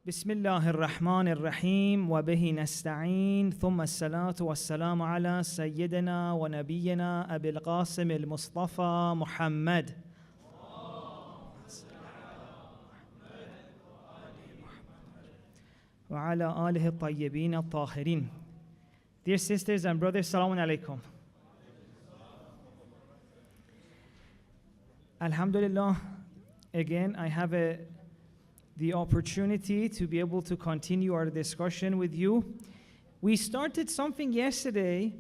بسم الله الرحمن الرحيم وبه نستعين ثم الصلاة والسلام على سيدنا ونبينا أبي القاسم المصطفى محمد وعلى آله الطيبين الطاهرين. Dear sisters and brothers, Assalamu alaikum. Alhamdulillah, again I have the opportunity to be able to continue our discussion with you. We started something yesterday.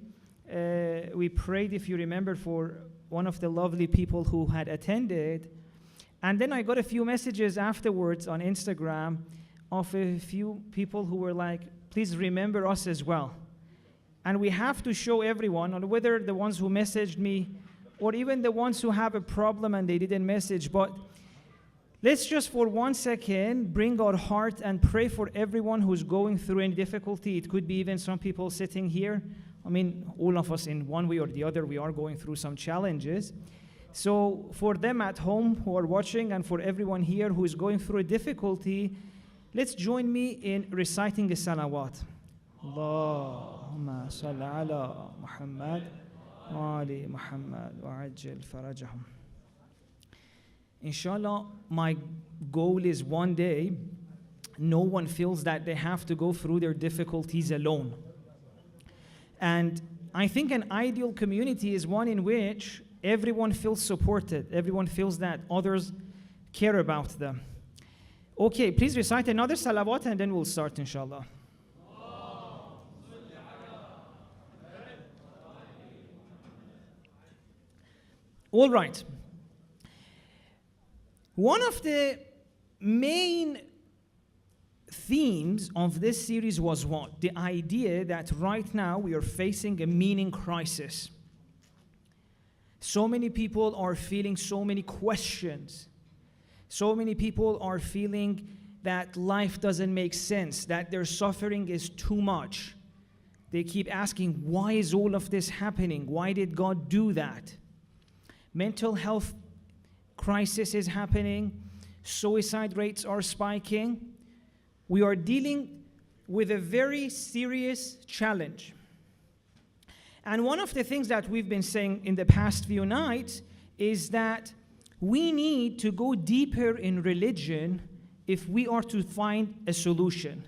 We prayed, if you remember, for one of the lovely people who had attended. And then I got a few messages afterwards on Instagram of a few people who were like, please remember us as well. And we have to show everyone, or whether the ones who messaged me, or even the ones who have a problem and they didn't message, but let's just for 1 second bring our heart and pray for everyone who's going through any difficulty. It could be even some people sitting here. I mean, all of us in one way or the other, we are going through some challenges. So for them at home who are watching and for everyone here who is going through a difficulty, let's join me in reciting the salawat. Allahumma salli ala Muhammad wa ali Muhammad wa ajil farajahum. Inshallah, my goal is one day, no one feels that they have to go through their difficulties alone. And I think an ideal community is one in which everyone feels supported, everyone feels that others care about them. Okay, please recite another salawat and then we'll start, inshallah. All right. One of the main themes of this series was what? The idea that right now we are facing a meaning crisis. So many people are feeling so many questions. So many people are feeling that life doesn't make sense, that their suffering is too much. They keep asking, why is all of this happening? Why did God do that? Mental health crisis is happening. Suicide rates are spiking. We are dealing with a very serious challenge. And one of the things that we've been saying in the past few nights is that we need to go deeper in religion if we are to find a solution.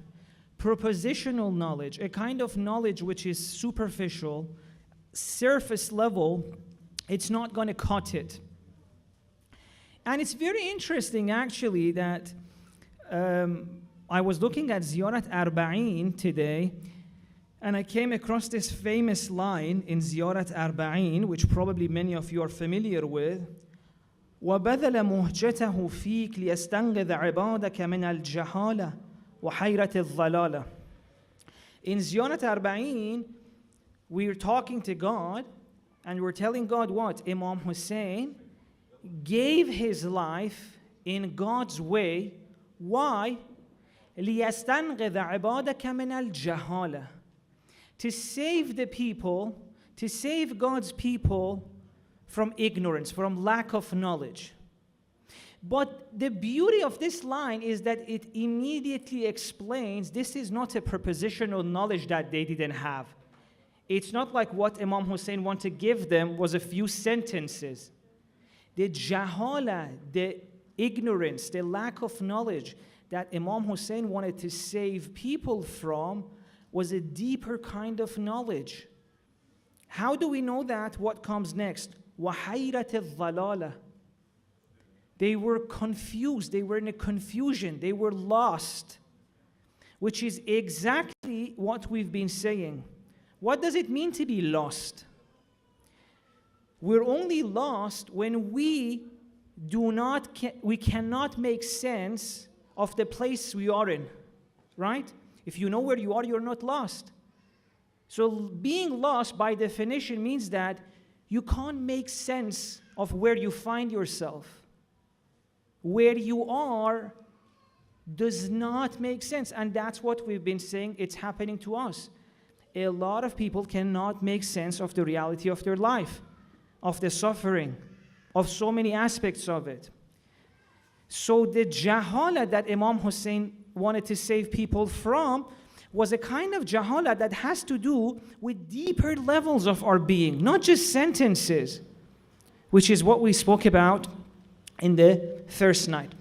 Propositional knowledge, a kind of knowledge which is superficial, surface level, it's not going to cut it. And it's very interesting, actually, that I was looking at Ziyarat Arba'een today, and I came across this famous line in Ziyarat Arba'een, which probably many of you are familiar with. وَبَذَلَ مُهْجَتَهُ فِيكَ لِيَسْتَنْقِذَ عِبَادَكَ مِنَ الْجَهَالَةِ وَحَيْرَةِ الضَّلَالَةِ. In Ziyarat Arba'een, we're talking to God, and we're telling God what? Imam Hussein gave his life in God's way. Why? لِيَسْتَنْقِذَ عِبَادَكَ مِنَ الْجَهَالَةِ. To save the people, to save God's people from ignorance, from lack of knowledge. But the beauty of this line is that it immediately explains this is not a propositional knowledge that they didn't have. It's not like what Imam Hussein wanted to give them was a few sentences. The jahala, the ignorance, the lack of knowledge that Imam Hussein wanted to save people from was a deeper kind of knowledge. How do we know that? What comes next? وَحَيْرَةِ الضَّلَالَةِ. They were confused, they were in a confusion, they were lost, which is exactly what we've been saying. What does it mean to be lost? We're only lost when we cannot make sense of the place we are in, right? If you know where you are, you're not lost. So being lost by definition means that you can't make sense of where you find yourself. Where you are does not make sense, and that's what we've been saying, it's happening to us. A lot of people cannot make sense of the reality of their life, of the suffering, of so many aspects of it. So the jahala that Imam Hussein wanted to save people from was a kind of jahala that has to do with deeper levels of our being, not just sentences, which is what we spoke about in the first night.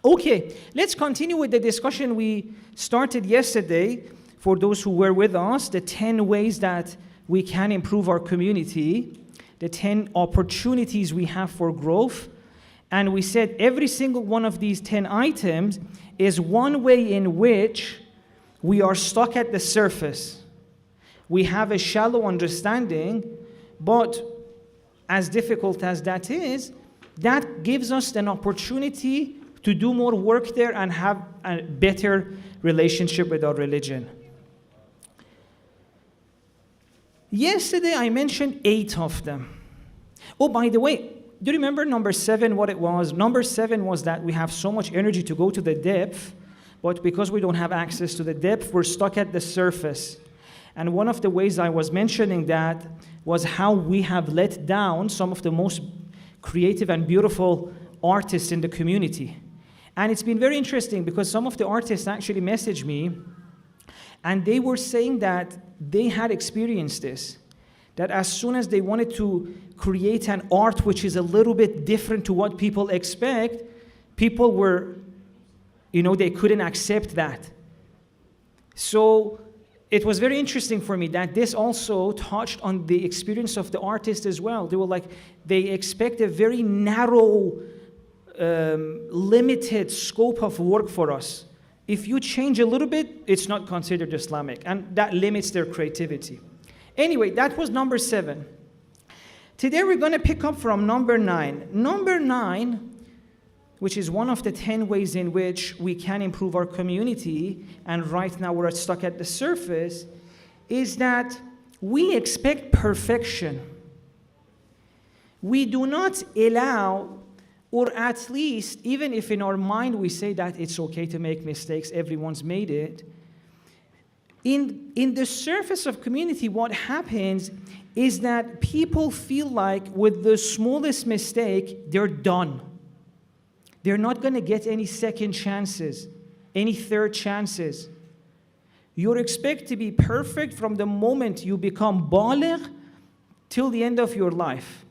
Okay, let's continue with the discussion we started yesterday. For those who were with us, the 10 ways that we can improve our community, the 10 opportunities we have for growth. And we said every single one of these 10 items is one way in which we are stuck at the surface. We have a shallow understanding, but as difficult as that is, that gives us an opportunity to do more work there and have a better relationship with our religion. Yesterday I mentioned 8 of them. Oh, by the way, do you remember number 7, what it was? Number 7 was that we have so much energy to go to the depth, but because we don't have access to the depth, we're stuck at the surface. And one of the ways I was mentioning that was how we have let down some of the most creative and beautiful artists in the community. And it's been very interesting because some of the artists actually messaged me and they were saying that they had experienced this, that as soon as they wanted to create an art which is a little bit different to what people expect, people were, they couldn't accept that. So it was very interesting for me that this also touched on the experience of the artist as well. They were like, they expect a very narrow, limited scope of work for us. If you change a little bit, it's not considered Islamic, and that limits their creativity. Anyway, that was number 7. Today we're going to pick up from number 9. Number 9, which is one of the 10 ways in which we can improve our community, and right now we're stuck at the surface, is that we expect perfection. We do not allow, or at least, even if in our mind we say that it's okay to make mistakes, everyone's made it, in the surface of community, what happens is that people feel like with the smallest mistake, they're done. They're not going to get any second chances, any third chances. You're expected to be perfect from the moment you become baligh till the end of your life.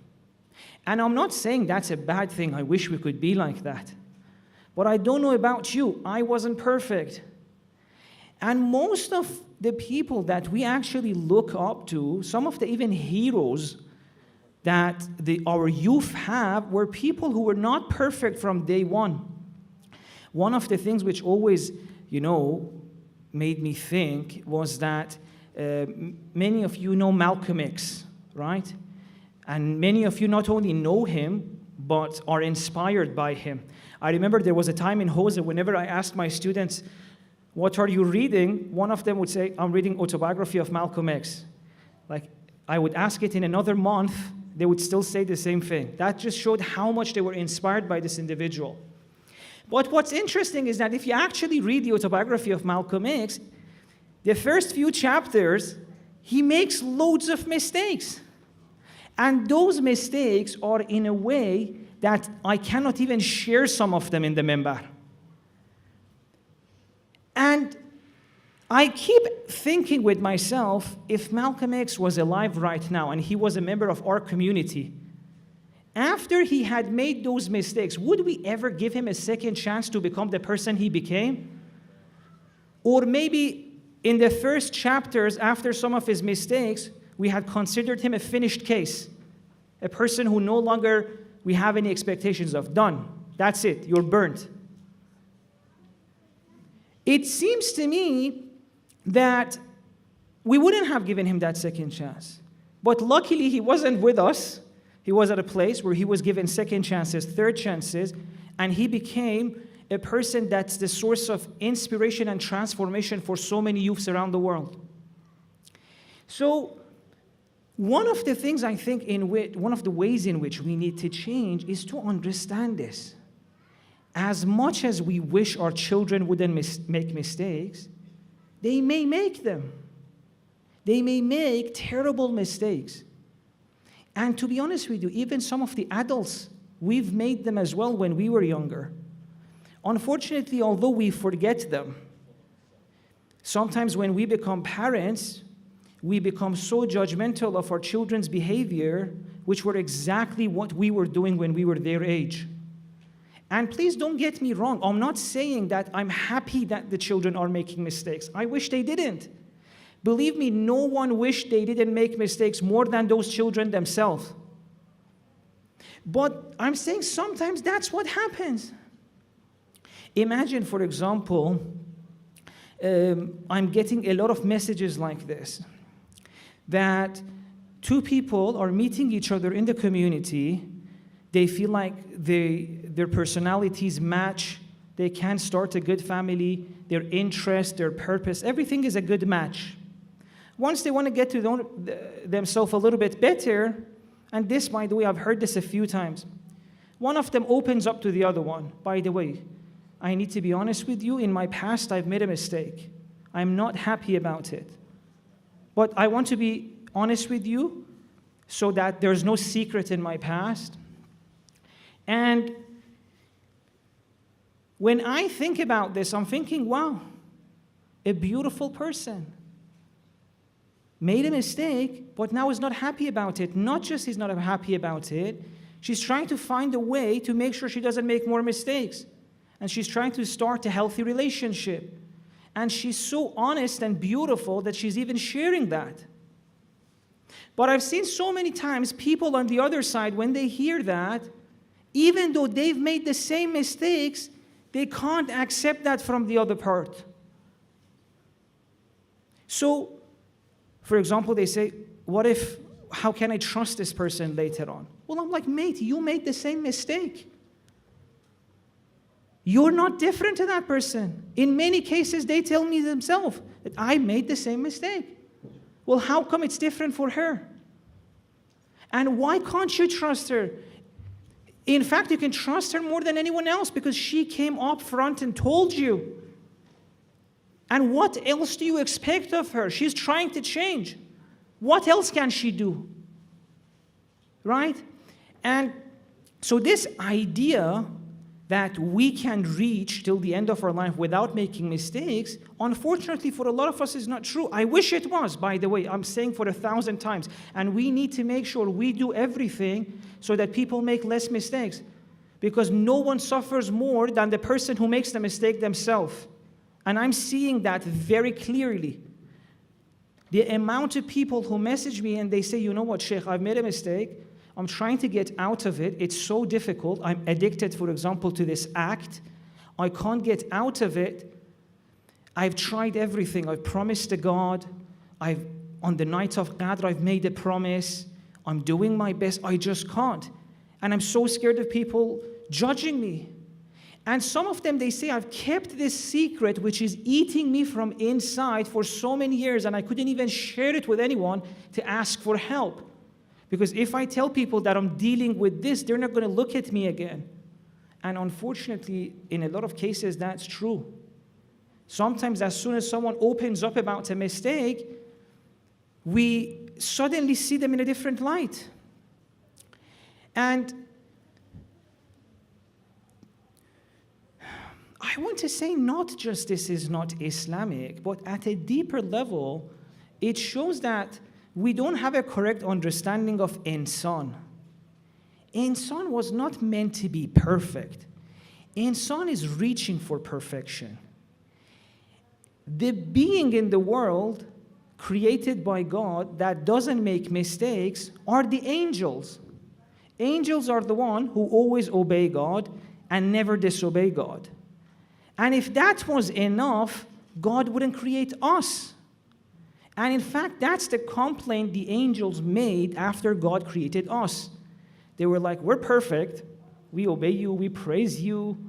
And I'm not saying that's a bad thing. I wish we could be like that. But I don't know about you. I wasn't perfect. And most of the people that we actually look up to, some of the even heroes that our youth have, were people who were not perfect from day one. One of the things which always, made me think was that many of you know Malcolm X, right? And many of you not only know him, but are inspired by him. I remember there was a time in Jose, whenever I asked my students, what are you reading? One of them would say, I'm reading Autobiography of Malcolm X. Like, I would ask it in another month, they would still say the same thing. That just showed how much they were inspired by this individual. But what's interesting is that if you actually read the Autobiography of Malcolm X, the first few chapters, he makes loads of mistakes. And those mistakes are in a way that I cannot even share some of them in the minbar. And I keep thinking with myself, if Malcolm X was alive right now and he was a member of our community, after he had made those mistakes, would we ever give him a second chance to become the person he became? Or maybe in the first chapters, after some of his mistakes, we had considered him a finished case, a person who no longer we have any expectations of. Done. That's it. You're burnt. It seems to me that we wouldn't have given him that second chance. But luckily, he wasn't with us. He was at a place where he was given second chances, third chances, and he became a person that's the source of inspiration and transformation for so many youths around the world. So, one of the things I think one of the ways in which we need to change is to understand this. As much as we wish our children wouldn't make mistakes, they may make them. They may make terrible mistakes. And to be honest with you, even some of the adults, we've made them as well when we were younger. Unfortunately, although we forget them, sometimes when we become parents, we become so judgmental of our children's behavior, which were exactly what we were doing when we were their age. And please don't get me wrong. I'm not saying that I'm happy that the children are making mistakes. I wish they didn't. Believe me, no one wished they didn't make mistakes more than those children themselves. But I'm saying sometimes that's what happens. Imagine, for example, I'm getting a lot of messages like this, that two people are meeting each other in the community. They feel like their personalities match. They can start a good family. Their interest, their purpose, everything is a good match. Once they want to get to know themselves a little bit better, and this, by the way, I've heard this a few times. One of them opens up to the other one. By the way, I need to be honest with you. In my past, I've made a mistake. I'm not happy about it. But I want to be honest with you so that there's no secret in my past. And when I think about this, I'm thinking, wow, a beautiful person made a mistake, but now is not happy about it. Not just he's not happy about it, she's trying to find a way to make sure she doesn't make more mistakes. And she's trying to start a healthy relationship. And she's so honest and beautiful that she's even sharing that. But I've seen so many times people on the other side, when they hear that, even though they've made the same mistakes, they can't accept that from the other part. So, for example, they say, how can I trust this person later on? Well, I'm like, mate, you made the same mistake. You're not different to that person. In many cases, they tell me themselves that I made the same mistake. Well, how come it's different for her? And why can't you trust her? In fact, you can trust her more than anyone else because she came up front and told you. And what else do you expect of her? She's trying to change. What else can she do? Right? And so this idea that we can reach till the end of our life without making mistakes, unfortunately for a lot of us is not true. I wish it was, by the way. I'm saying for 1,000 times. And we need to make sure we do everything so that people make less mistakes. Because no one suffers more than the person who makes the mistake themselves. And I'm seeing that very clearly. The amount of people who message me and they say, you know what, Sheikh, I've made a mistake. I'm trying to get out of it. It's so difficult. I'm addicted, for example, to this act. I can't get out of it. I've tried everything. I've promised to God. On the night of Qadr, I've made a promise. I'm doing my best. I just can't. And I'm so scared of people judging me. And some of them, they say, I've kept this secret which is eating me from inside for so many years, and I couldn't even share it with anyone to ask for help. Because if I tell people that I'm dealing with this, they're not going to look at me again. And unfortunately, in a lot of cases, that's true. Sometimes as soon as someone opens up about a mistake, we suddenly see them in a different light. And I want to say not just this is not Islamic, but at a deeper level, it shows that we don't have a correct understanding of Insan. Insan was not meant to be perfect. Insan is reaching for perfection. The being in the world created by God that doesn't make mistakes are the angels. Angels are the one who always obey God and never disobey God. And if that was enough, God wouldn't create us. And in fact, that's the complaint the angels made after God created us. They were like, we're perfect. We obey you. We praise you.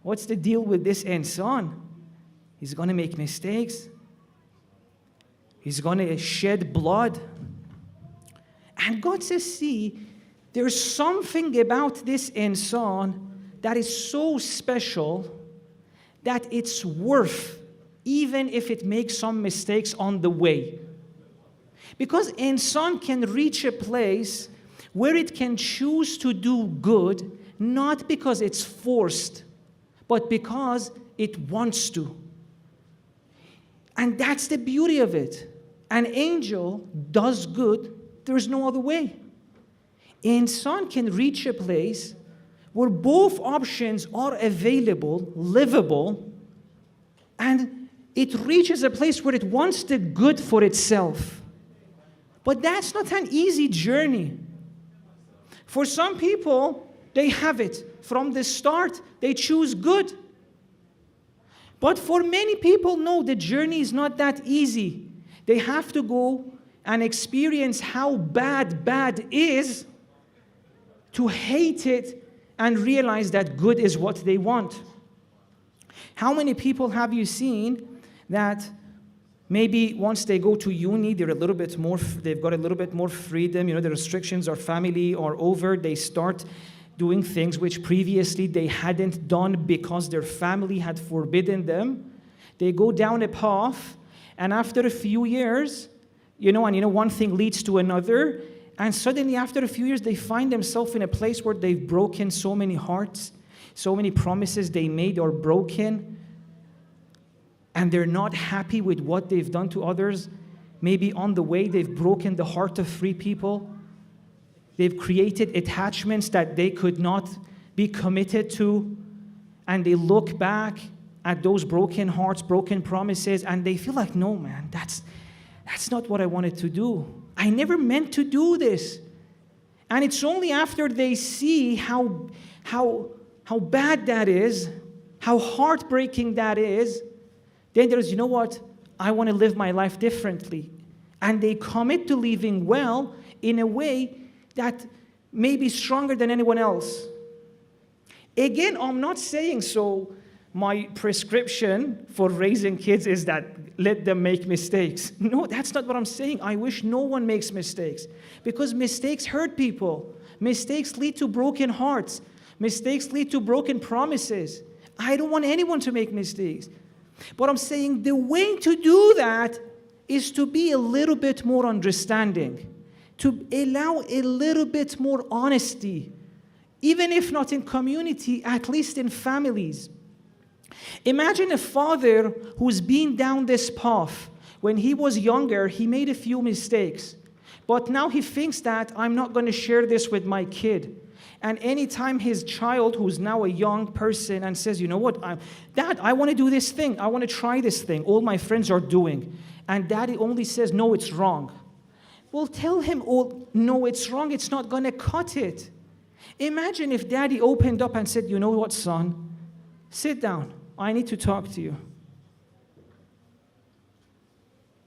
What's the deal with this Insan? He's going to make mistakes. He's going to shed blood. And God says, see, there's something about this Insan that is so special that it's worth even if it makes some mistakes on the way. Because Insan can reach a place where it can choose to do good, not because it's forced, but because it wants to. And that's the beauty of it. An angel does good, there's no other way. Insan can reach a place where both options are available, livable, and it reaches a place where it wants the good for itself. But that's not an easy journey. For some people, they have it. From the start, they choose good. But for many people, no, the journey is not that easy. They have to go and experience how bad is, to hate it and realize that good is what they want. How many people have you seen that maybe once they go to uni, they've got a little bit more freedom, the restrictions or family are over, they start doing things which previously they hadn't done because their family had forbidden them. They go down a path, and after a few years, one thing leads to another, and suddenly after a few years, they find themselves in a place where they've broken so many hearts, so many promises they made are broken, and they're not happy with what they've done to others. Maybe on the way, they've broken the heart of 3 people. They've created attachments that they could not be committed to, and they look back at those broken hearts, broken promises, and they feel like, no, man, that's not what I wanted to do. I never meant to do this. And it's only after they see how bad that is, how heartbreaking that is, then there's, I want to live my life differently. And they commit to living well in a way that may be stronger than anyone else. Again, I'm not saying so my prescription for raising kids is that let them make mistakes. No, that's not what I'm saying. I wish no one makes mistakes, because mistakes hurt people. Mistakes lead to broken hearts. Mistakes lead to broken promises. I don't want anyone to make mistakes. But I'm saying the way to do that is to be a little bit more understanding, to allow a little bit more honesty, even if not in community, at least in families. Imagine a father who's been down this path. When he was younger, he made a few mistakes. But now he thinks that I'm not going to share this with my kid. And anytime his child, who's now a young person, and says, you know what, Dad, I want to do this thing. I want to try this thing. All my friends are doing. And Daddy only says, no, it's wrong. Well, tell him, oh, no, it's wrong. It's not going to cut it. Imagine if Daddy opened up and said, you know what, son? Sit down. I need to talk to you.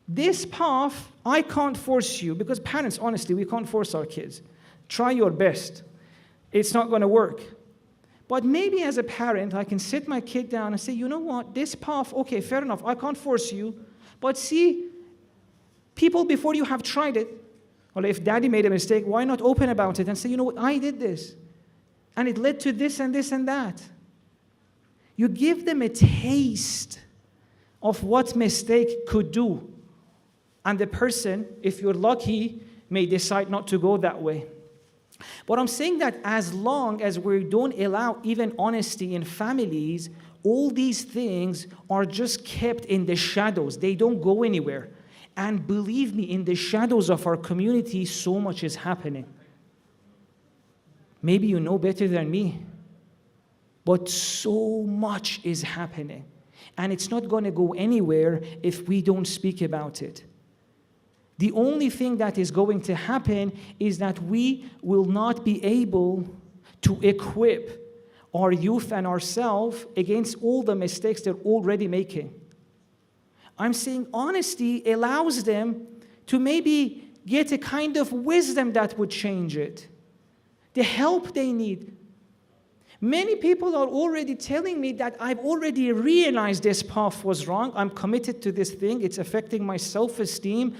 This path, I can't force you, because parents, honestly, we can't force our kids. Try your best. It's not going to work. But maybe as a parent, I can sit my kid down and say, you know what, this path, okay, fair enough, I can't force you, but see, people before you have tried it. Well, if Daddy made a mistake, why not open about it and say, you know what, I did this, and it led to this and this and that. You give them a taste of what mistake could do. And the person, if you're lucky, may decide not to go that way. But I'm saying that as long as we don't allow even honesty in families, all these things are just kept in the shadows. They don't go anywhere. And believe me, in the shadows of our community, so much is happening. Maybe you know better than me, but so much is happening. And it's not going to go anywhere if we don't speak about it. The only thing that is going to happen is that we will not be able to equip our youth and ourselves against all the mistakes they're already making. I'm saying honesty allows them to maybe get a kind of wisdom that would change it, the help they need. Many people are already telling me that I've already realized this path was wrong. I'm committed to this thing. It's affecting my self-esteem.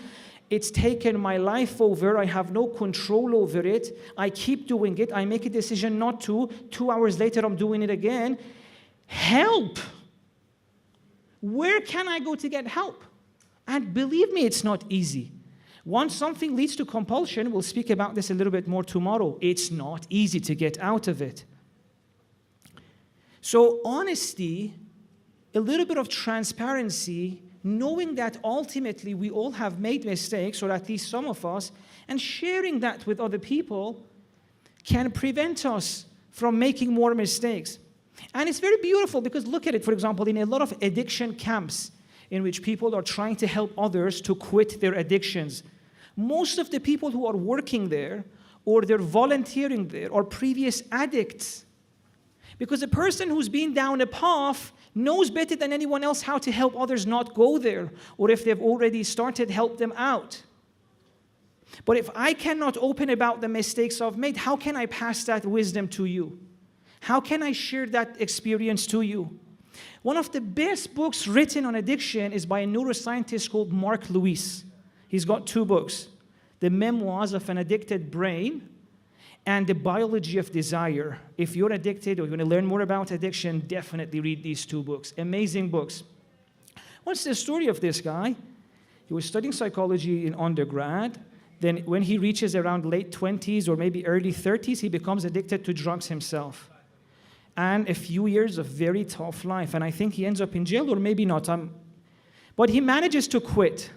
It's taken my life over. I have no control over it. I keep doing it. I make a decision not to. 2 hours later, I'm doing it again. Help! Where can I go to get help? And believe me, it's not easy. Once something leads to compulsion, we'll speak about this a little bit more tomorrow. It's not easy to get out of it. So honesty, a little bit of transparency, knowing that ultimately we all have made mistakes, or at least some of us, and sharing that with other people can prevent us from making more mistakes. And it's very beautiful because look at it, for example, in a lot of addiction camps in which people are trying to help others to quit their addictions. Most of the people who are working there or they're volunteering there are previous addicts. Because a person who's been down a path knows better than anyone else how to help others not go there, or if they've already started, help them out. But if I cannot open about the mistakes I've made, how can I pass that wisdom to you? How can I share that experience to you? One of the best books written on addiction is by a neuroscientist called Mark Lewis. He's got 2 books, The Memoirs of an Addicted Brain and The Biology of Desire. If you're addicted or you want to learn more about addiction, definitely read these 2 books. Amazing books. What's the story of this guy? He was studying psychology in undergrad. Then when he reaches around late 20s or maybe early 30s, he becomes addicted to drugs himself. And a few years of very tough life. And I think he ends up in jail, or maybe not. But he manages to quit.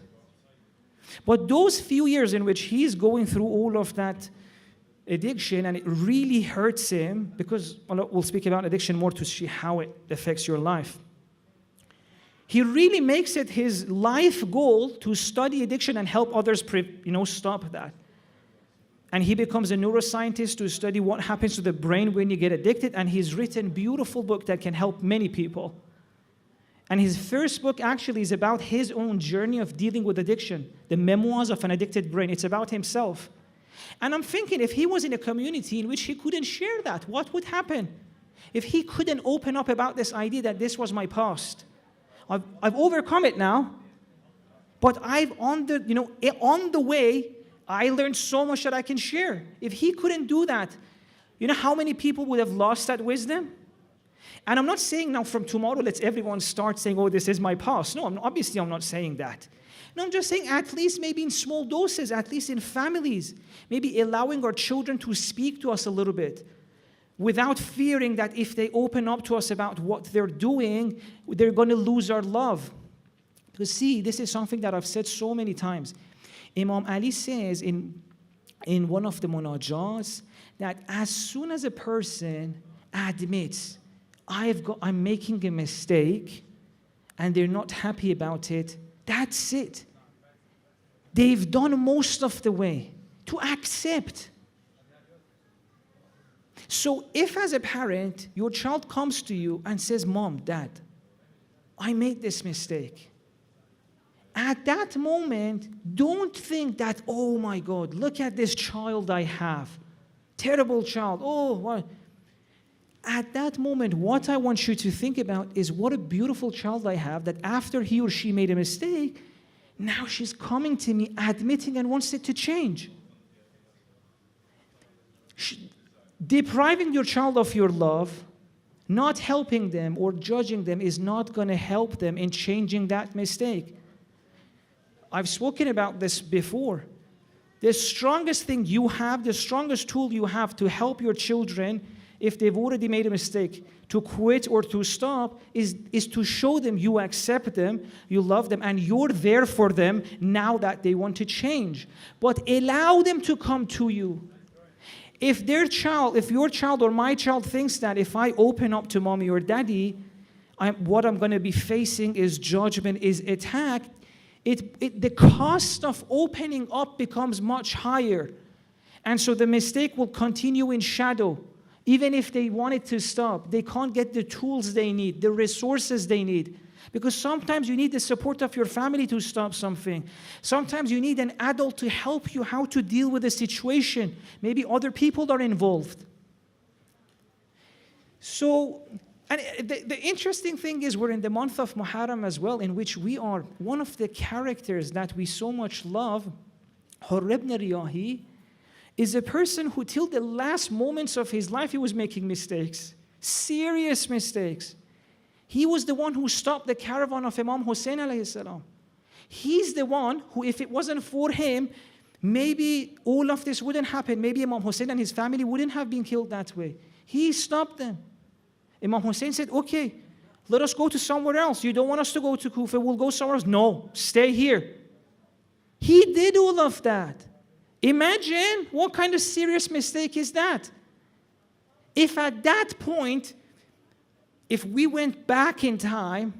But those few years in which he's going through all of that addiction, and it really hurts him, because we'll speak about addiction more to see how it affects your life. He really makes it his life goal to study addiction and help others stop that. And he becomes a neuroscientist to study what happens to the brain when you get addicted, and he's written a beautiful book that can help many people. And his first book actually is about his own journey of dealing with addiction, The Memoirs of an Addicted Brain. It's about himself. And I'm thinking, if he was in a community in which he couldn't share that, what would happen? If he couldn't open up about this idea that this was my past. I've overcome it now, but on the way, I learned so much that I can share. If he couldn't do that, you know how many people would have lost that wisdom? And I'm not saying now from tomorrow, let's everyone start saying, oh, this is my past. No, obviously I'm not saying that. No, I'm just saying at least maybe in small doses, at least in families, maybe allowing our children to speak to us a little bit without fearing that if they open up to us about what they're doing, they're going to lose our love. Because see, this is something that I've said so many times. Imam Ali says in one of the munajats that as soon as a person admits, I'm making a mistake, and they're not happy about it, that's it. They've done most of the way to accept. So if as a parent, your child comes to you and says, Mom, Dad, I made this mistake. At that moment, don't think that, oh my God, look at this child I have. Terrible child. Oh, what? At that moment, what I want you to think about is what a beautiful child I have, that after he or she made a mistake, now she's coming to me, admitting and wants it to change. Depriving your child of your love, not helping them or judging them is not going to help them in changing that mistake. I've spoken about this before. The strongest thing you have, the strongest tool you have to help your children, if they've already made a mistake, to quit or to stop, is to show them you accept them, you love them, and you're there for them now that they want to change. But allow them to come to you. If your child or my child thinks that if I open up to mommy or daddy, what I'm going to be facing is judgment, is attack, the cost of opening up becomes much higher. And so the mistake will continue in shadow. Even if they want it to stop, they can't get the tools they need, the resources they need. Because sometimes you need the support of your family to stop something. Sometimes you need an adult to help you how to deal with a situation. Maybe other people are involved. So, and the interesting thing is we're in the month of Muharram as well, in which we are one of the characters that we so much love, Hurr ibn Riyahi, is a person who till the last moments of his life, he was making mistakes, serious mistakes. He was the one who stopped the caravan of Imam Hussein alayhi salam. He's the one who, if it wasn't for him, maybe all of this wouldn't happen. Maybe Imam Hussein and his family wouldn't have been killed that way. He stopped them. Imam Hussein said, okay, let us go to somewhere else. You don't want us to go to Kufa, we'll go somewhere else. No, stay here. He did all of that. Imagine what kind of serious mistake is that. If at that point, if we went back in time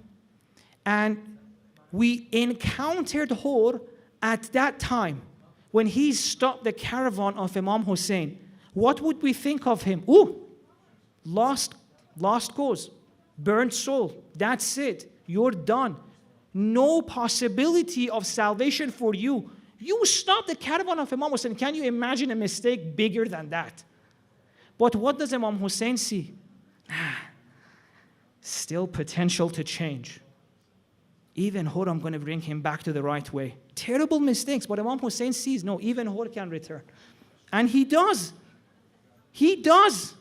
and we encountered Hur at that time, when he stopped the caravan of Imam Hussein, what would we think of him? Ooh, lost cause, burnt soul, that's it, you're done. No possibility of salvation for you. You stopped the caravan of Imam Hussein. Can you imagine a mistake bigger than that? But what does Imam Hussein see? Still potential to change. Even Hur, I'm going to bring him back to the right way. Terrible mistakes, but Imam Hussein sees, no, even Hur can return. And he does. He does.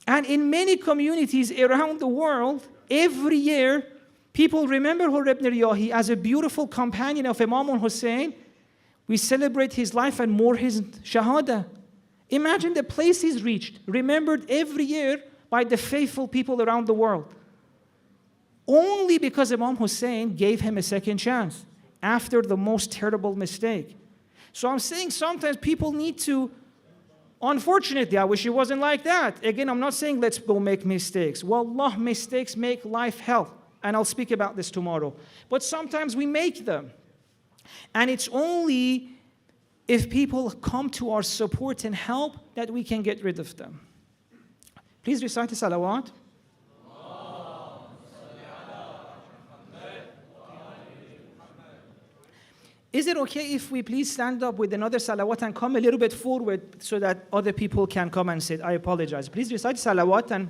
And in many communities around the world, every year, people remember Hur ibn Riyahi as a beautiful companion of Imam Hussein. We celebrate his life and mourn his shahada. Imagine the place he's reached, remembered every year by the faithful people around the world. Only because Imam Hussein gave him a second chance after the most terrible mistake. So I'm saying sometimes people need to, unfortunately, I wish it wasn't like that. Again, I'm not saying let's go make mistakes. Wallah, mistakes make life hell. And I'll speak about this tomorrow. But sometimes we make them. And it's only if people come to our support and help that we can get rid of them. Please recite the salawat. Is it okay if we please stand up with another salawat and come a little bit forward so that other people can come and sit? I apologize. Please recite salawat and...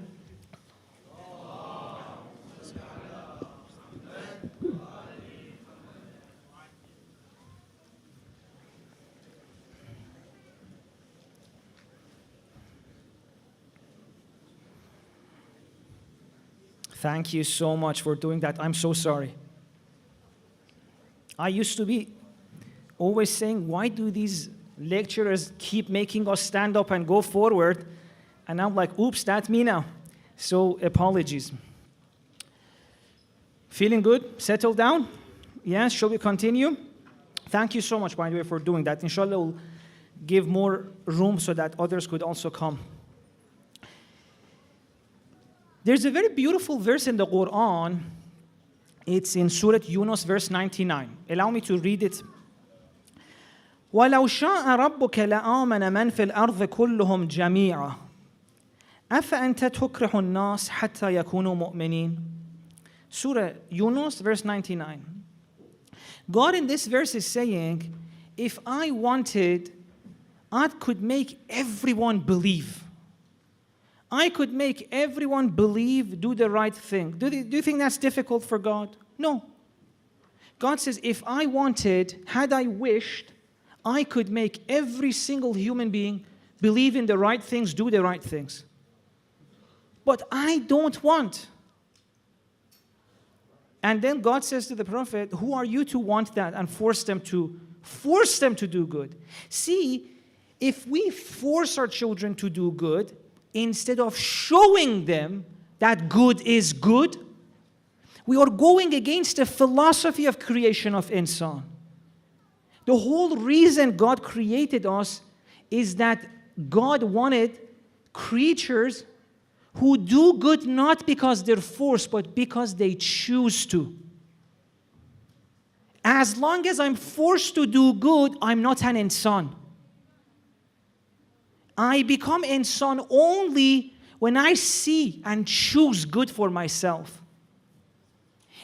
Thank you so much for doing that. I'm so sorry. I used to be always saying, why do these lecturers keep making us stand up and go forward? And I'm like, oops, that's me now. So apologies. Feeling good? Settled down? Yes, shall we continue? Thank you so much, by the way, for doing that. Inshallah, we'll give more room so that others could also come. There's a very beautiful verse in the Quran. It's in Surah Yunus, verse 99. Allow me to read it. وَلَوْ شَاءَ رَبُّكَ لَآمَنَ مَنْ فِي الْأَرْضِ كُلُّهُمْ جَمِيعًا أَفَأَنْتَ تُكْرِهُ النَّاسَ حَتَّى يَكُونُوا مُؤْمِنِينَ. Surah Yunus, verse 99. God in this verse is saying, if I wanted, I could make everyone believe. I could make everyone believe, do the right thing. Do you think that's difficult for God? No. God says, if I wanted, had I wished, I could make every single human being believe in the right things, do the right things. But I don't want. And then God says to the Prophet, who are you to want that and force them to do good? See, if we force our children to do good, instead of showing them that good is good, we are going against the philosophy of creation of Insan. The whole reason God created us is that God wanted creatures who do good not because they're forced, but because they choose to. As long as I'm forced to do good, I'm not an Insan. I become Insan only when I see and choose good for myself.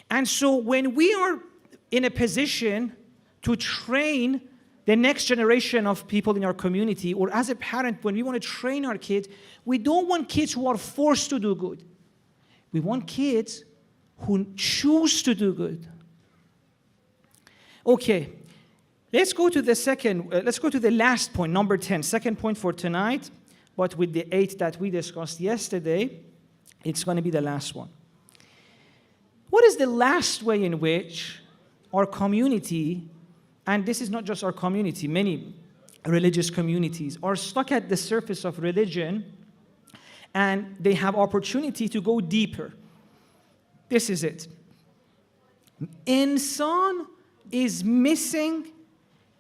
And so when we are in a position to train the next generation of people in our community, or as a parent, when we want to train our kids, we don't want kids who are forced to do good. We want kids who choose to do good. Okay. Let's go to the last point, number 10, second point for tonight, but with the 8 that we discussed yesterday, it's going to be the last one. What is the last way in which our community, and this is not just our community, many religious communities, are stuck at the surface of religion and they have opportunity to go deeper. This is it. Insan is missing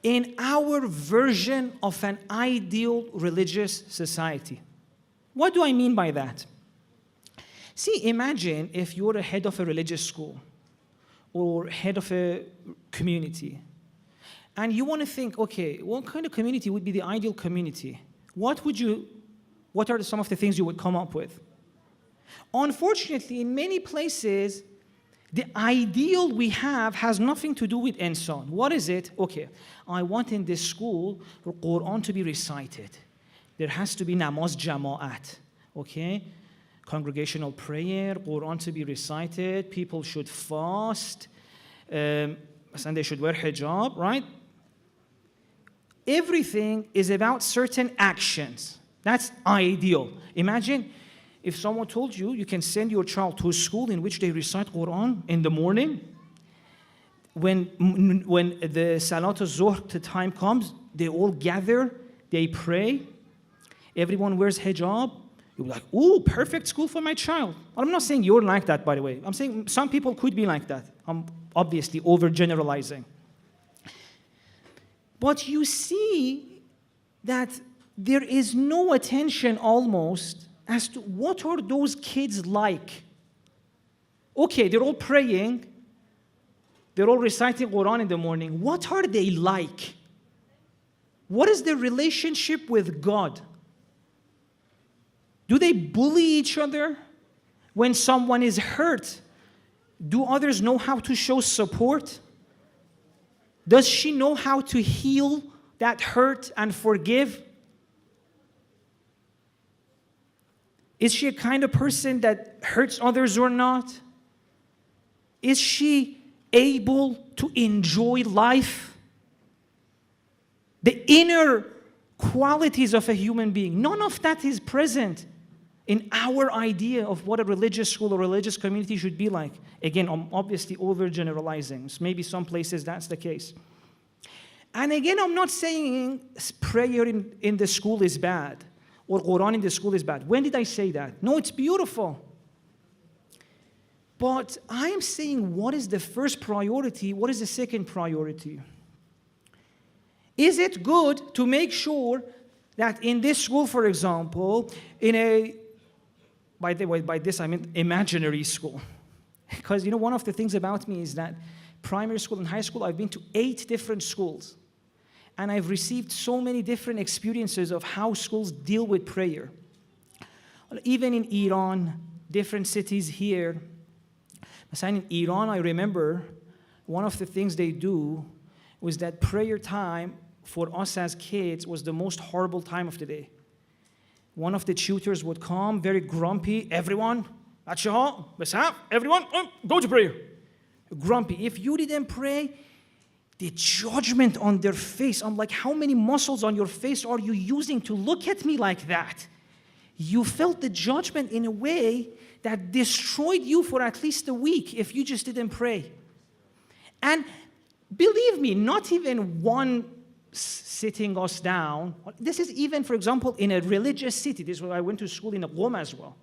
in our version of an ideal religious society. What do I mean by that? See, imagine if you're a head of a religious school or head of a community, and you want to think, okay, what kind of community would be the ideal community? What are some of the things you would come up with? Unfortunately, in many places, the ideal we have has nothing to do with Insan. What is it? Okay, I want in this school for Quran to be recited. There has to be namaz jama'at, okay? Congregational prayer, Quran to be recited, people should fast, and they should wear hijab, right? Everything is about certain actions. That's ideal. Imagine if someone told you you can send your child to a school in which they recite Quran in the morning. When the Salat al-Zuhr time comes, they all gather, they pray, everyone wears hijab. You'll be like, ooh, perfect school for my child. Well, I'm not saying you're like that, by the way. I'm saying some people could be like that. I'm obviously overgeneralizing. But you see that there is no attention almost as to what are those kids like. Okay, they're all praying. They're all reciting Quran in the morning. What are they like? What is their relationship with God? Do they bully each other? When someone is hurt, do others know how to show support? Does she know how to heal that hurt and forgive? Is she a kind of person that hurts others or not? Is she able to enjoy life? The inner qualities of a human being, none of that is present in our idea of what a religious school or religious community should be like. Again, I'm obviously overgeneralizing. So maybe some places that's the case. And again, I'm not saying prayer in the school is bad or Quran in the school is bad. When did I say that? No, it's beautiful. But I am saying, what is the first priority? What is the second priority? Is it good to make sure that in this school, for example, by this I mean imaginary school. Because one of the things about me is that primary school and high school, I've been to 8 different schools. And I've received so many different experiences of how schools deal with prayer. Even in Iran, different cities here. In Iran, I remember one of the things they do was that prayer time for us as kids was the most horrible time of the day. One of the tutors would come, very grumpy, everyone, everyone, go to prayer. Grumpy. If you didn't pray, the judgment on their face, I'm like, how many muscles on your face are you using to look at me like that? You felt the judgment in a way that destroyed you for at least a week if you just didn't pray. And believe me, not even one sitting us down. This is even, for example, in a religious city. This is where I went to school in Qom as well.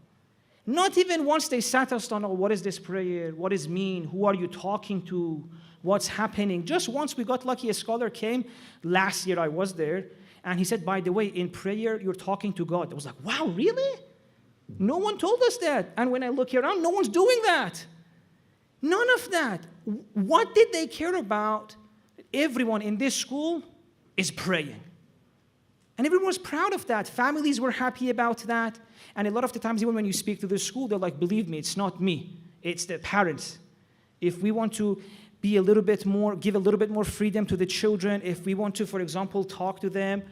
Not even once they sat us down, what is this prayer? What does it mean? Who are you talking to? What's happening? Just once we got lucky, a scholar came. Last year I was there. And he said, by the way, in prayer, you're talking to God. I was like, wow, really? No one told us that. And when I look around, no one's doing that. None of that. What did they care about? Everyone in this school is praying. And everyone was proud of that. Families were happy about that. And a lot of the times, even when you speak to the school, they're like, believe me, it's not me. It's the parents. If we want to be a little bit more, give a little bit more freedom to the children, if we want to, for example, talk to them,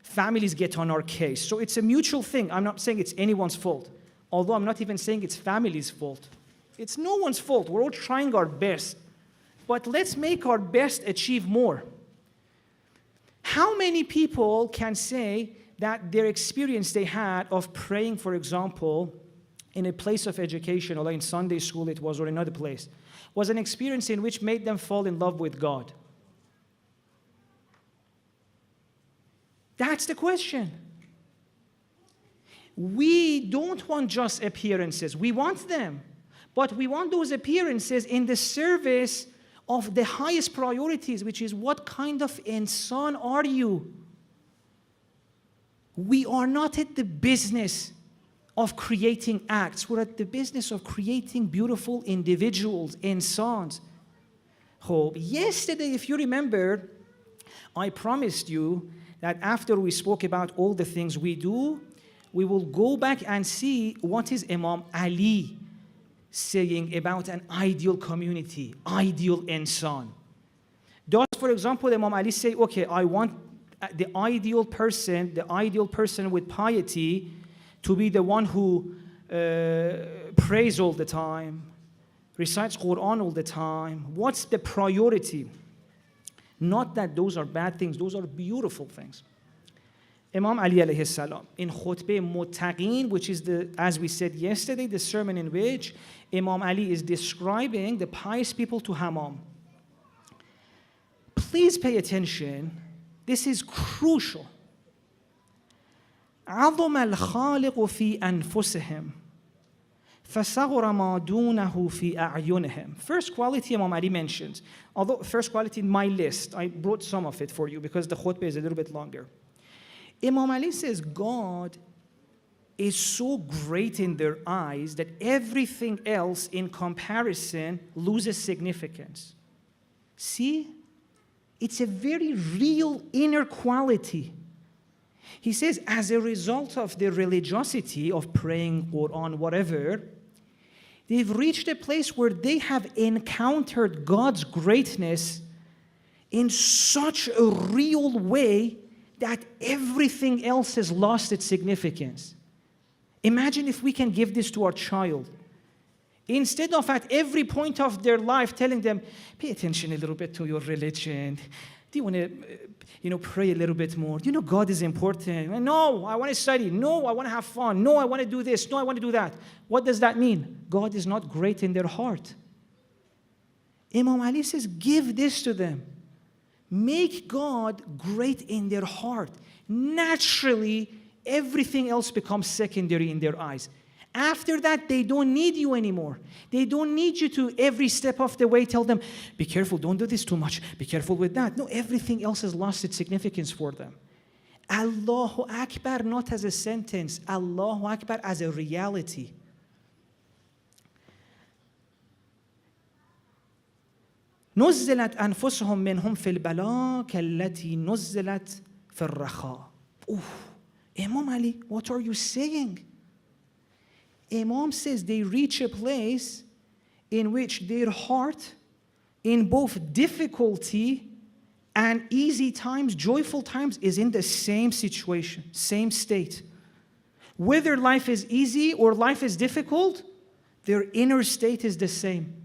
families get on our case. So it's a mutual thing. I'm not saying it's anyone's fault. Although I'm not even saying it's family's fault. It's no one's fault. We're all trying our best. But let's make our best achieve more. How many people can say that their experience they had of praying, for example, in a place of education, or in Sunday school it was, or another place, was an experience in which made them fall in love with God? That's the question. We don't want just appearances. We want them. But we want those appearances in the service of the highest priorities, which is what kind of insan are you? We are not at the business of creating acts. We're at the business of creating beautiful individuals, insans. Yesterday, if you remember, I promised you that after we spoke about all the things we do, we will go back and see what is Imam Ali saying about an ideal community, ideal insan. Does, for example, Imam Ali say, okay, I want the ideal person with piety to be the one who prays all the time, recites Quran all the time? What's the priority? Not that those are bad things, those are beautiful things. Imam Ali alayhi salam, in Khutbah Muttaqeen, which is as we said yesterday, the sermon in which Imam Ali is describing the pious people to Hammam. Please pay attention, this is crucial. عظم الخالق في أنفسهم فصغر ما دونه في أعينهم. First quality Imam Ali mentions, although first quality in my list, I brought some of it for you because the khutbah is a little bit longer. Imam Ali says God is so great in their eyes that everything else in comparison loses significance. See? It's a very real inner quality. He says, as a result of their religiosity of praying Quran, whatever, they've reached a place where they have encountered God's greatness in such a real way that everything else has lost its significance. Imagine if we can give this to our child. Instead of at every point of their life telling them, pay attention a little bit to your religion. Do you want to, pray a little bit more? God is important. No, I want to study. No, I want to have fun. No, I want to do this. No, I want to do that. What does that mean? God is not great in their heart. Imam Ali says, give this to them. Make God great in their heart. Naturally, everything else becomes secondary in their eyes. After that, they don't need you anymore. They don't need you to every step of the way tell them, be careful, don't do this too much. Be careful with that. No, everything else has lost its significance for them. Allahu Akbar not as a sentence. Allahu Akbar as a reality. نزلت أنفسهم منهم في البلاء كالتي نزلت في الرخاء. Imam Ali, what are you saying? Imam says they reach a place in which their heart, in both difficulty and easy times, joyful times, is in the same situation, same state. Whether life is easy or life is difficult, their inner state is the same.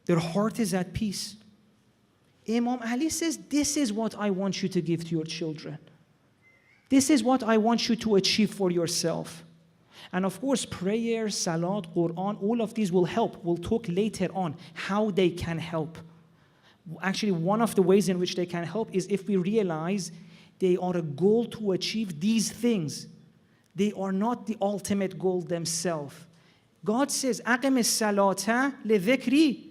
Their heart is at peace. Imam Ali says, this is what I want you to give to your children. This is what I want you to achieve for yourself. And of course, prayer, salat, Quran, all of these will help. We'll talk later on how they can help. Actually, one of the ways in which they can help is if we realize they are a goal to achieve these things. They are not the ultimate goal themselves. God says, أَقِمِ الصَّلَاةَ لِذِكْرِي.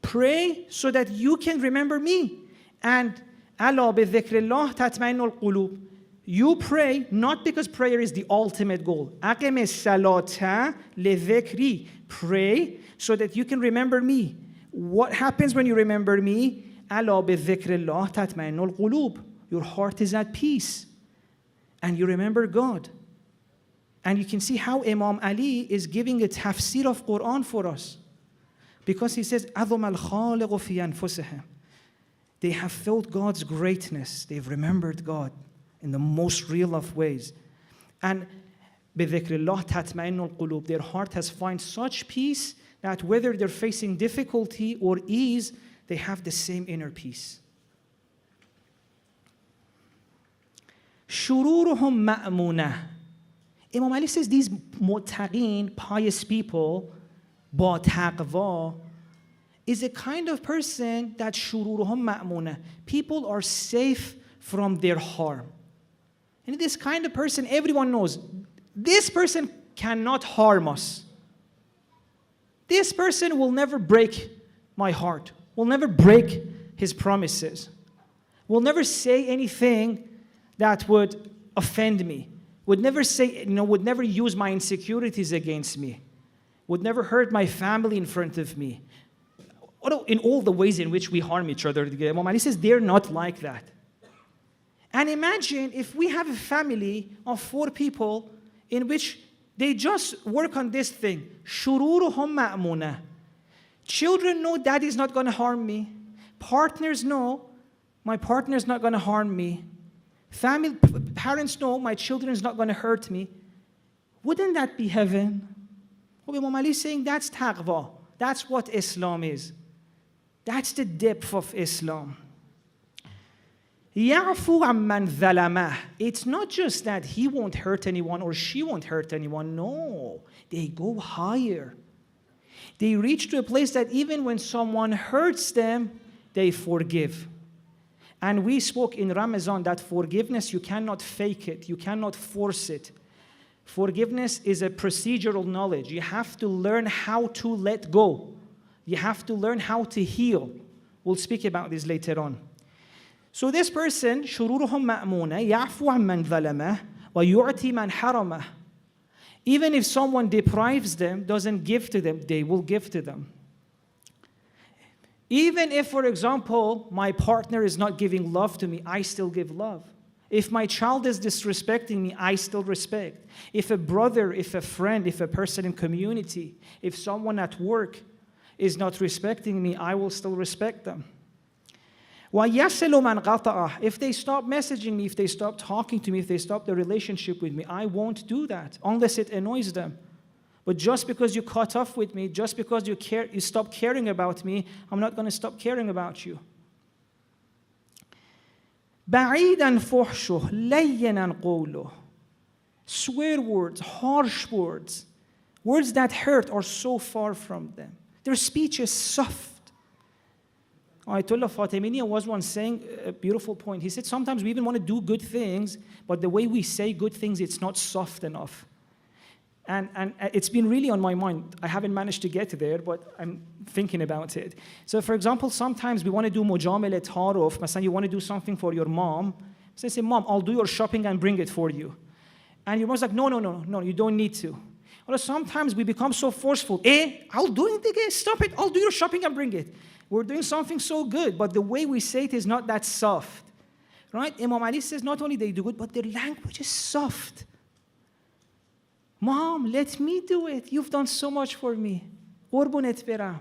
Pray so that you can remember me. And أَلَا بِذِكْرِ اللَّهِ تَطْمَئِنُّ الْقُلُوبُ. You pray not because prayer is the ultimate goal. أَقِمِ الصَّلَاةَ لِذِكْرِي. Pray so that you can remember me. What happens when you remember me? أَلَا بِذِكْرِ اللَّهِ تَطْمَئِنُّ الْقُلُوبُ. Your heart is at peace. And you remember God. And you can see how Imam Ali is giving a tafsir of Quran for us. Because he says, أَظُمَ الْخَالِقُ فِي أَنفُسِهِمْ. They have felt God's greatness. They've remembered God in the most real of ways. And بِذِكْرِ اللَّهِ تَطْمَئِنُّ الْقُلُوبُ. Their heart has found such peace that whether they're facing difficulty or ease, they have the same inner peace. شُرُورُهُمْ مَأْمُونَةٌ. Imam Ali says these muttaqeen, pious people, ba taqwa, is a kind of person that shururuhum ma'muna. People are safe from their harm. And this kind of person, everyone knows, This person cannot harm us. This person will never break my heart, will never break his promises, will never say anything that would offend me, would never say, would never use my insecurities against me, would never hurt my family in front of me. In all the ways in which we harm each other. Imam Ali says they're not like that. And imagine if we have a family of 4 people in which they just work on this thing. شُرُورُهُمْ مَأْمُونَةٌ. Children know daddy's not going to harm me. Partners know my partner's not going to harm me. Parents know my children's not going to hurt me. Wouldn't that be heaven? Well, Imam Ali is saying that's taqwa. That's what Islam is. That's the depth of Islam. يَعْفُو عَمَّنْ ظَلَمَهُ. It's not just that he won't hurt anyone or she won't hurt anyone. No, they go higher. They reach to a place that even when someone hurts them, they forgive. And we spoke in Ramadan that forgiveness, you cannot fake it. You cannot force it. Forgiveness is a procedural knowledge. You have to learn how to let go. You have to learn how to heal. We'll speak about this later on. So this person, شُرُورُهُمْ مَأْمُونَةٌ يَعْفُو عَمَّنْ ظَلَمَهُ وَيُعْتِي مَنْ حَرَمَهُ. Even if someone deprives them, doesn't give to them, they will give to them. Even if, for example, my partner is not giving love to me, I still give love. If my child is disrespecting me, I still respect. If a brother, if a friend, if a person in community, if someone at work is not respecting me, I will still respect them. وَيَصِلُ مَنْ قَطَعَهُ. If they stop messaging me, if they stop talking to me, if they stop the relationship with me, I won't do that unless it annoys them. But just because you cut off with me, just because you stop caring about me, I'm not going to stop caring about you. بَعِيدًا فُحْشُهُ لَيِّنًا قَوْلُهُ. Swear words, harsh words, words that hurt are so far from them. Their speech is soft. Ayatollah Fatimiyya was once saying a beautiful point. He said sometimes we even want to do good things, but the way we say good things, it's not soft enough. And it's been really on my mind. I haven't managed to get there, but I'm thinking about it. So for example, sometimes we want to do mujamala ta'aruf. مثلا you want to do something for your mom. So I say, Mom, I'll do your shopping and bring it for you. And your mom's like, no, you don't need to. Or sometimes we become so forceful. I'll do it again. Stop it. I'll do your shopping and bring it. We're doing something so good, but the way we say it is not that soft. Right? Imam Ali says not only they do good, but their language is soft. Mom, let me do it. You've done so much for me. Qurbunet beram.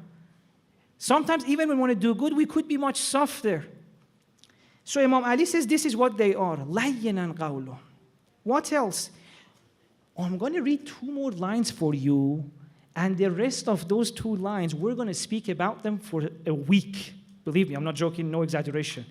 Sometimes even when we want to do good, we could be much softer. So Imam Ali says this is what they are. Layyinan qawlu. What else? I'm going to read 2 more lines for you. And the rest of those 2 lines, we're going to speak about them for a week. Believe me, I'm not joking, no exaggeration.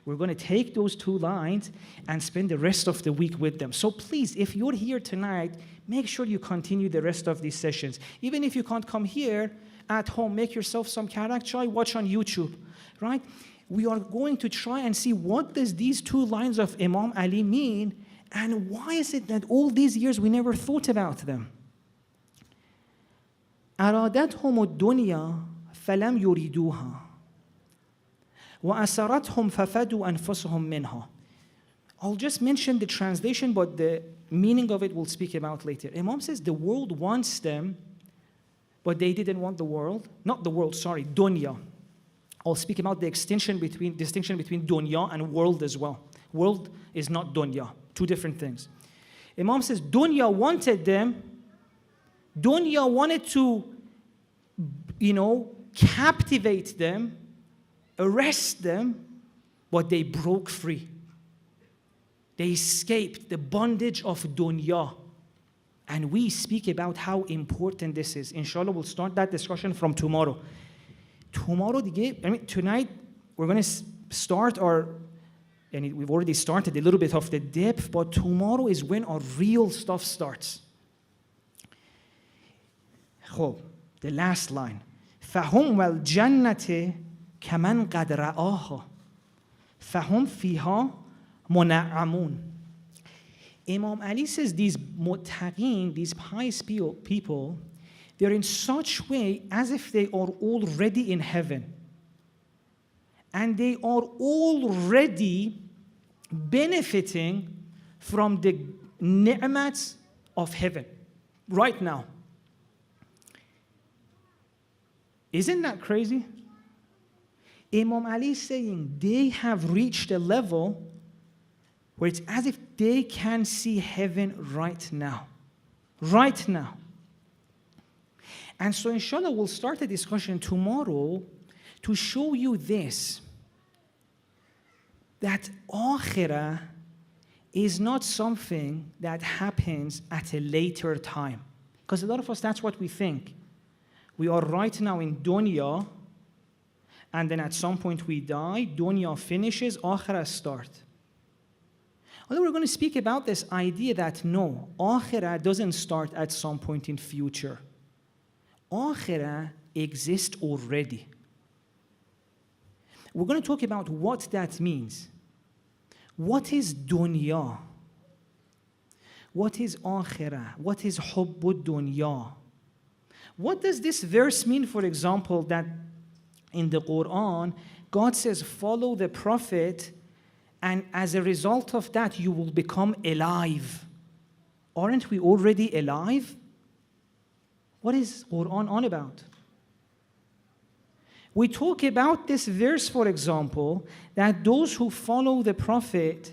We're going to take those 2 lines and spend the rest of the week with them. So please, if you're here tonight, make sure you continue the rest of these sessions. Even if you can't come here, at home, make yourself some karak chai, watch on YouTube, right? We are going to try and see what does these 2 lines of Imam Ali mean, and why is it that all these years we never thought about them? أرادتهم الدنيا فلم يريدوها وأسرتهم ففدوا أنفسهم منها. I'll just mention the translation, but the meaning of it we'll speak about later. Imam says the world wants them, but they didn't want the world. Not the world, sorry, dunya. I'll speak about the distinction between dunya and world as well. World is not dunya, 2 different things. Imam says dunya wanted them. Dunya wanted to, captivate them, arrest them, but they broke free. They escaped the bondage of dunya. And we speak about how important this is. Inshallah, we'll start that discussion from tomorrow. Tonight, we're going to start and we've already started a little bit of the depth, but tomorrow is when our real stuff starts. The last line. فَهُمْ وَالْجَنَّةِ كَمَنْ قَدْ رَآهَا فَهُمْ فِيهَا مُنَعَّمُونَ. Imam Ali says these muttaqeen, these pious people, they're in such way as if they are already in heaven. And they are already benefiting from the ni'mats of heaven right now. Isn't that crazy? Imam Ali is saying they have reached a level where it's as if they can see heaven right now. Right now. And so inshallah we'll start a discussion tomorrow to show you this, that akhirah is not something that happens at a later time. Because a lot of us, that's what we think. We are right now in dunya, and then at some point we die, dunya finishes, akhirah starts. Although we're going to speak about this idea that no, akhirah doesn't start at some point in future. Akhirah exists already. We're going to talk about what that means. What is dunya? What is akhirah? What is hubbud dunya? What does this verse mean, for example, that in the Quran, God says, follow the Prophet, and as a result of that, you will become alive. Aren't we already alive? What is Quran on about? We talk about this verse, for example, that those who follow the Prophet,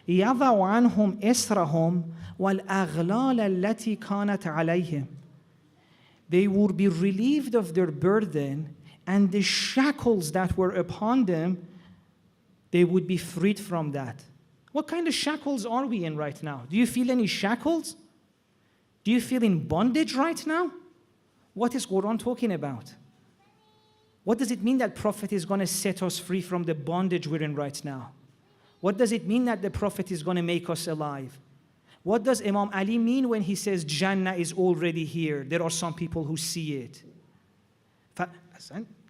يَضَعُ عَنْهُمْ إِسْرَهُمْ وَالْأَغْلَالَ الَّتِي كَانَتْ عَلَيْهِمْ. They will be relieved of their burden, and the shackles that were upon them, they would be freed from that. What kind of shackles are we in right now? Do you feel any shackles? Do you feel in bondage right now? What is Quran talking about? What does it mean that Prophet is going to set us free from the bondage we're in right now? What does it mean that the Prophet is going to make us alive? What does Imam Ali mean when he says Jannah is already here? There are some people who see it.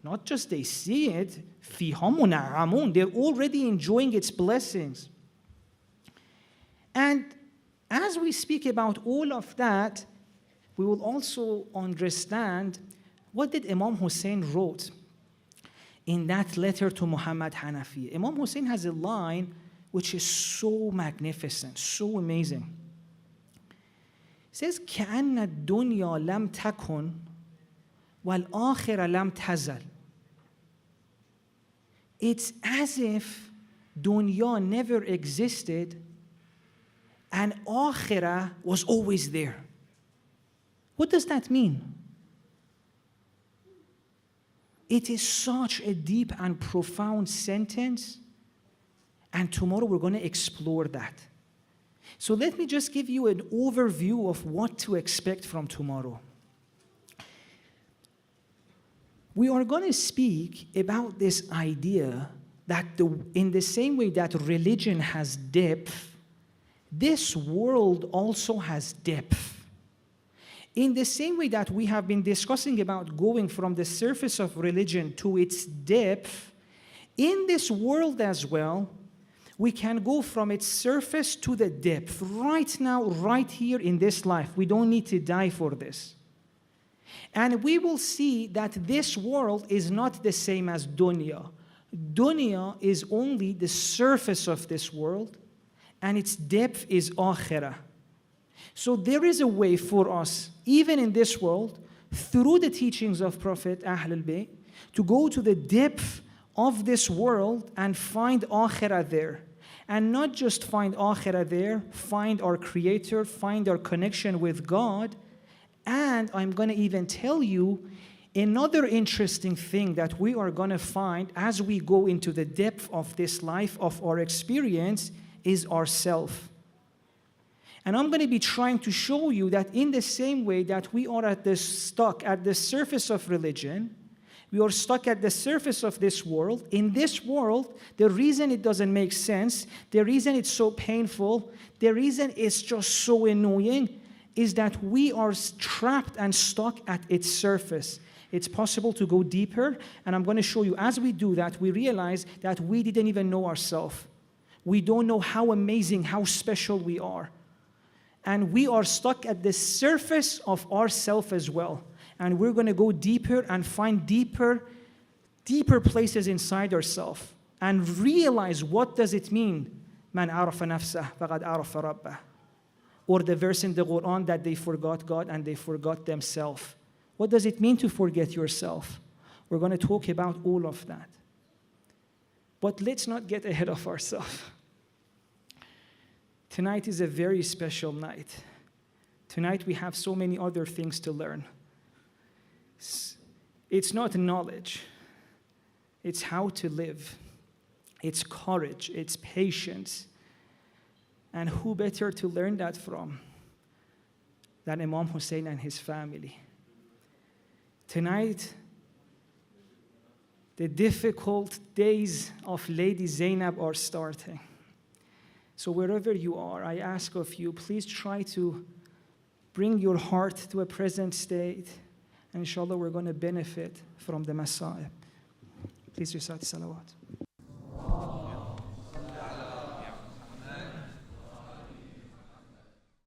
Not just they see it, فِيهَا مُنَعَّمُونَ. They're already enjoying its blessings. And as we speak about all of that, we will also understand what did Imam Hussein wrote in that letter to Muhammad Hanafi. Imam Hussein has a line which is so magnificent, so amazing. It says, كَأَنَّ الدُّنْيَا لَمْ تَكُنْ وَالْآخِرَ لَمْ تَزَلْ. It's as if dunya never existed and akhirah was always there. What does that mean? It is such a deep and profound sentence, and tomorrow we're going to explore that. So let me just give you an overview of what to expect from tomorrow. We are going to speak about this idea that in the same way that religion has depth, this world also has depth. In the same way that we have been discussing about going from the surface of religion to its depth, in this world as well, we can go from its surface to the depth. Right now, right here in this life. We don't need to die for this. And we will see that this world is not the same as dunya. Dunya is only the surface of this world, and its depth is akhirah. So there is a way for us, even in this world, through the teachings of Prophet Ahlul Bayt, to go to the depth of this world and find akhirah there. And not just find akhirah there, find our Creator, find our connection with God. And I'm going to even tell you another interesting thing that we are going to find as we go into the depth of this life, of our experience, is ourself. And I'm going to be trying to show you that in the same way that we are stuck at the surface of religion, we are stuck at the surface of this world. In this world, the reason it doesn't make sense, the reason it's so painful, the reason it's just so annoying, is that we are trapped and stuck at its surface. It's possible to go deeper, and I'm going to show you as we do that, we realize that we didn't even know ourselves. We don't know how amazing, how special we are. And we are stuck at the surface of ourself as well. And we're going to go deeper and find deeper places inside ourselves and realize what does it mean, man arafa nafsah faqad arafa rabbah. Or the verse in the Quran that they forgot God and they forgot themselves. What does it mean to forget yourself? We're going to talk about all of that. But let's not get ahead of ourselves. Tonight is a very special night. Tonight we have so many other things to learn. It's not knowledge. It's how to live. It's courage. It's patience. And who better to learn that from than Imam Hussein and his family? Tonight, the difficult days of Lady Zainab are starting. So wherever you are, I ask of you, please try to bring your heart to a present state. And inshallah, we're going to benefit from the Messiah. Please recite salawat.